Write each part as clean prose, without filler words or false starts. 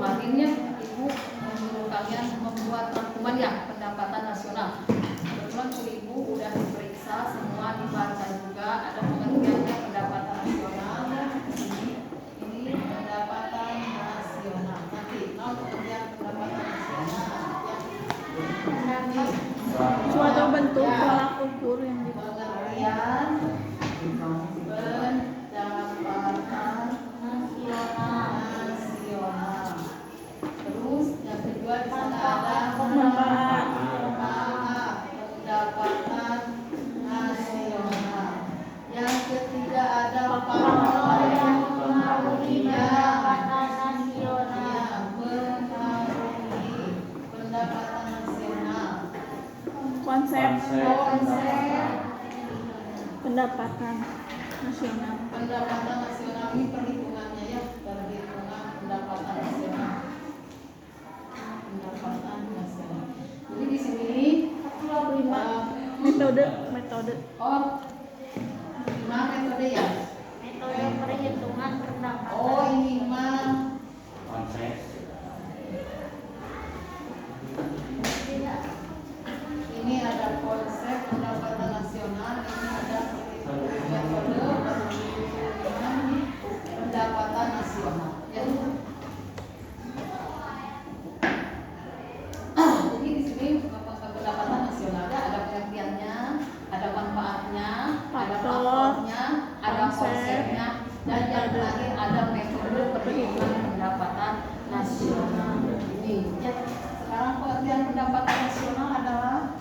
kemarinnya Ibu menyuruh kalian membuat rangkuman ya pendapatan nasional. Kebetulan Ibu udah diperiksa semua, dibaca juga ada pengertiannya pendapatan nasional. Ini pendapatan nasional. Nanti pengertian pendapatan nasional. Ya. Suatu bentuk tolak ukur yang pengertian pendapatan nasional. Terus yang kedua di sana ada manfaat pendapatan nasional. Yang ketiga ada faktor yang mempengaruhi pendapatan nasional. konsep Pendapatan nasional. Pendapatan nasional ini perhitungannya ya, perhitungan pendapatan nasional. Pendapatan nasional. Jadi di sini 5 metode. Oh, 5 metode ya. Metode perhitungan pendapatan. Oh, ini mah konsep. ini ada konsep pendapatan nasional, ini ada metode perhitungan pendapatan nasional. Ya. Jadi di sini pendapatan nasionalnya ada pengertiannya, ada manfaatnya, ada faktornya, ada konsepnya, dan yang terakhir ada metode perhitungan pendapatan nasional. Ini ya. Sekarang pengertian pendapatan nasional adalah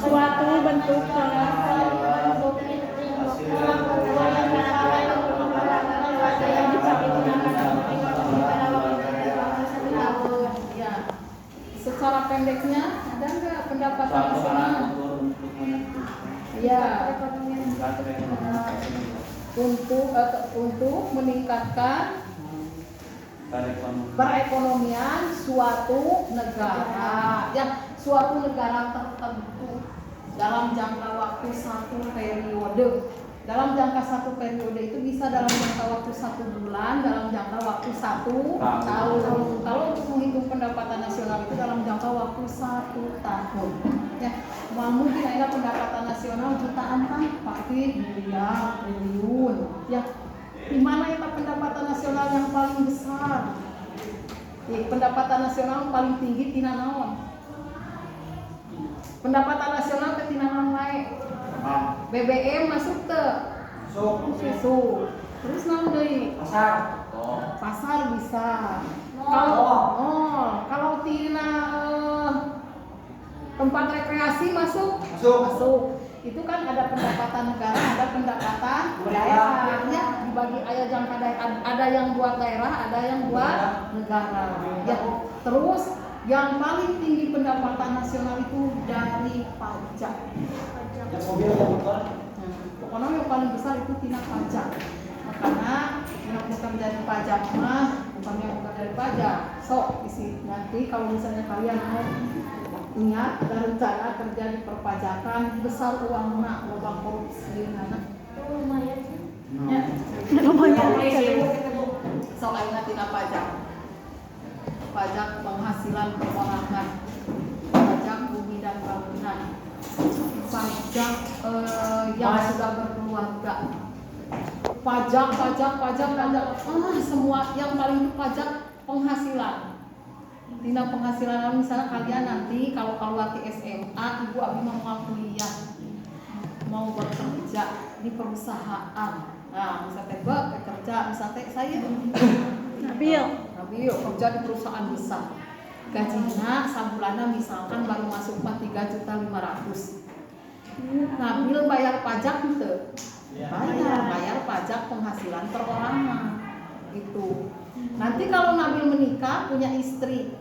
Suatu bentuk tolak ya. Secara pendeknya ada nggak pendapatan nasional? Ya, untuk meningkatkan perekonomian suatu negara, ya, suatu negara tertentu dalam jangka waktu satu periode. Dalam jangka satu periode itu bisa dalam jangka waktu 1 bulan, dalam jangka waktu 1 tahun. Kalau untuk menghitung pendapatan nasional itu dalam jangka waktu 1 tahun. Ya, mungkin ada pendapatan nasional jutaan kan, pasti miliar, triliun. Ya, di mana itu pendapatan nasional yang paling besar? Pendapatan nasional paling tinggi tina naon? Pendapatan nasional ke tina naon wae? BBM masuk ke masuk. Terus naon deui? Pasar bisa. Kalau tina tempat rekreasi masuk. Itu kan ada pendapatan negara, ada pendapatan daerah. Ya, dibagi jangka daerah, ada yang buat daerah, ada yang buat negara. Ya, terus yang paling tinggi pendapatan nasional itu dari pajak. Pokoknya yang paling besar itu tina pajak. Karena yang bukan dari pajak mah bukan dari pajak. Sok isi nanti kalau misalnya kalian mau ingat ada rencana kerja di perpajakan, besar uangnya, lubang korupsi, Lumayan. ya. lumayan. Soalnya tidak pajak, pajak penghasilan perorangan, pajak bumi dan bangunan, pajak yang sudah berkeluarga, pajak, semua yang paling itu pajak penghasilan. Tina penghasilan misalnya kalian nanti kalau keluar ke SMA, ibu abi mau kuliah, mau bekerja di perusahaan. Nah, misalnya bekerja, misalnya saya Nabil kerja di perusahaan besar. Gajinya sabulana misalkan baru masuk 3.500.000. Nabil bayar pajak gitu. Bayar pajak penghasilan perorangan. Gitu. Nanti kalau Nabil menikah punya istri,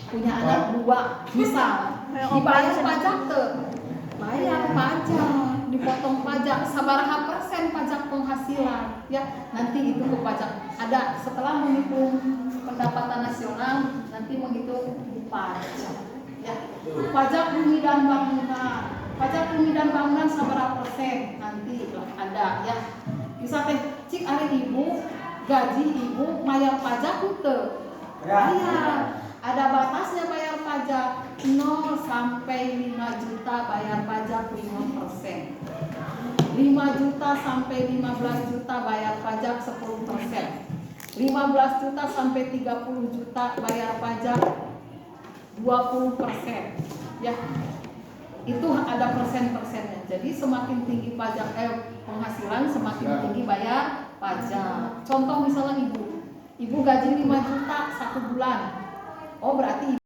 punya anak 2, misal dibayar pajak tuh, bayar pajak, dipotong pajak, sabaraha persen pajak penghasilan, ya nanti itu ke pajak. Ada setelah menghitung pendapatan nasional, nanti menghitung pajak, ya pajak bumi dan bangunan, sabaraha persen nanti ada, ya bisa cik hari ibu gaji ibu bayar pajak teu? Bayar. Ada batasnya bayar pajak 0 sampai 5 juta bayar pajak 5%. 5 juta sampai 15 juta bayar pajak 10%. 15 juta sampai 30 juta bayar pajak 20%. Ya. Itu ada persen-persennya. Jadi semakin tinggi pajak penghasilan semakin tinggi bayar pajak. Contoh misalnya ibu gaji 5 juta 1 bulan. Oh berarti